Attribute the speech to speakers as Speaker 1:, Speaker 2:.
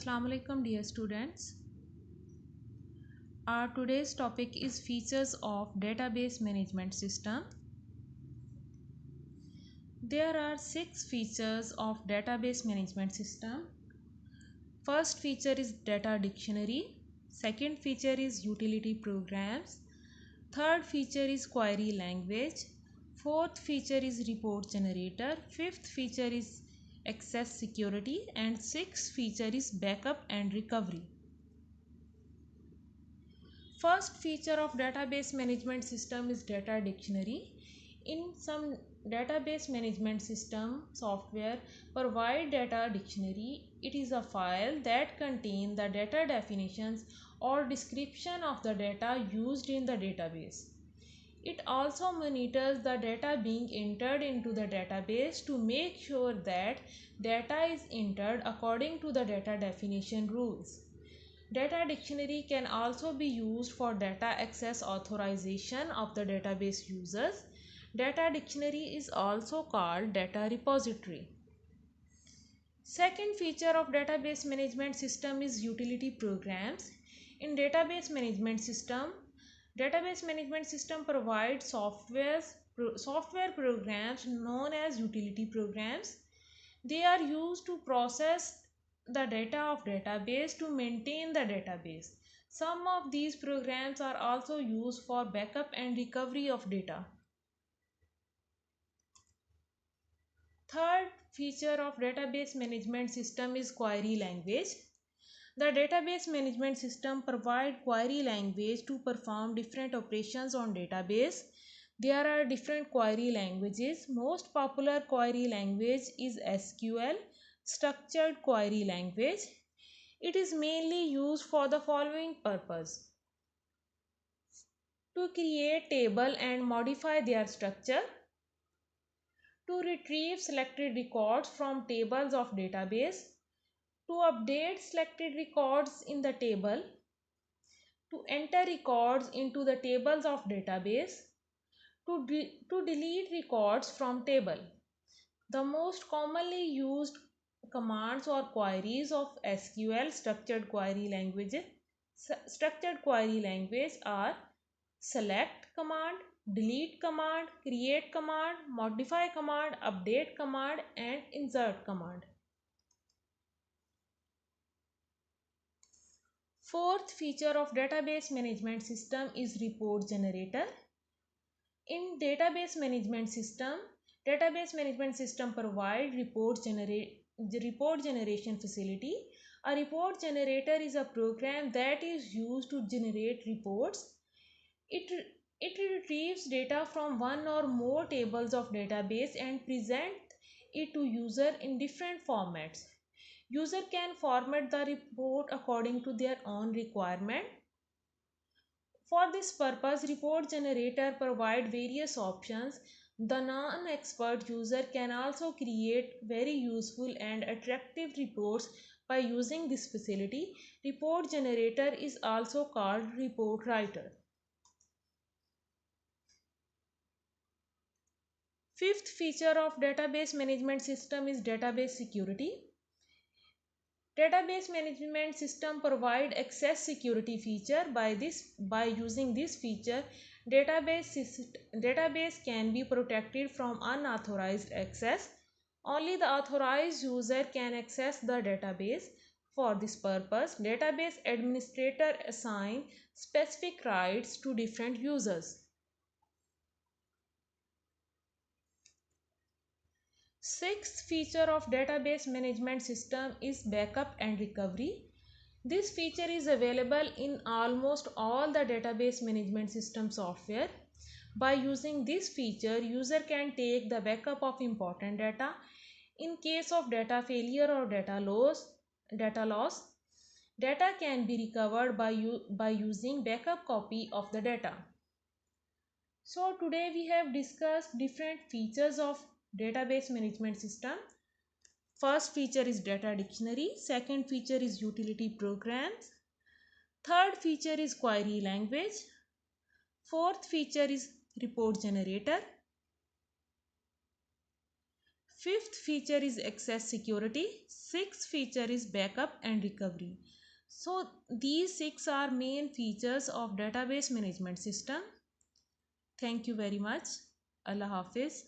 Speaker 1: Assalamu alaikum dear students. Our today's topic is features of database management system. There are 6 features of database management system. First feature is data dictionary. Second feature is utility programs. Third feature is query language. Fourth feature is report generator. Fifth feature is access security, and sixth feature is backup and recovery. First feature of database management system is data dictionary. In some database management system software provide data dictionary. It is a file that contains the data definitions or description of the data used in the database. It also monitors the data being entered into the database to make sure that data is entered according to the data definition rules. Data dictionary can also be used for data access authorization of the database users. Data dictionary is also called data repository. Second feature of database management system is utility programs. In database management system provides software programs known as utility programs. They are used to process the data of database to maintain the database. Some of these programs are also used for backup and recovery of data. Third feature of database management system is query language. The database management system provides query language to perform different operations on database. There are different query languages. Most popular query language is SQL, structured query language. It is mainly used for the following purpose: to create table and modify their structure, to retrieve selected records from tables of database, to update selected records in the table, to enter records into the tables of database, to delete records from table. The most commonly used commands or queries of SQL structured query language are select command, delete command, create command, modify command, update command, and insert command. Fourth feature of database management system is report generator. In database management system provide report generation facility. A report generator is a program that is used to generate reports. It retrieves data from one or more tables of database and present it to user in different formats. User can format the report according to their own requirement. For this purpose, report generator provide various options. The non-expert user can also create very useful and attractive reports by using this facility. Report generator is also called report writer. Fifth feature of database management system is database security. Database management system provide access security feature. By using this feature, database can be protected from unauthorized access. Only the authorized user can access the database. For this purpose, database administrator assign specific rights to different users. Sixth feature of database management system is backup and recovery. This feature is available in almost all the database management system software. By using this feature, user can take the backup of important data. In case of data failure or data loss, data can be recovered by using backup copy of the data. So today we have discussed different features of database management system. First feature is data dictionary. Second feature is utility programs. Third feature is query language. Fourth feature is report generator. Fifth feature is access security. Sixth feature is backup and recovery. So these six are main features of database management system. Thank you very much. Allah Hafiz.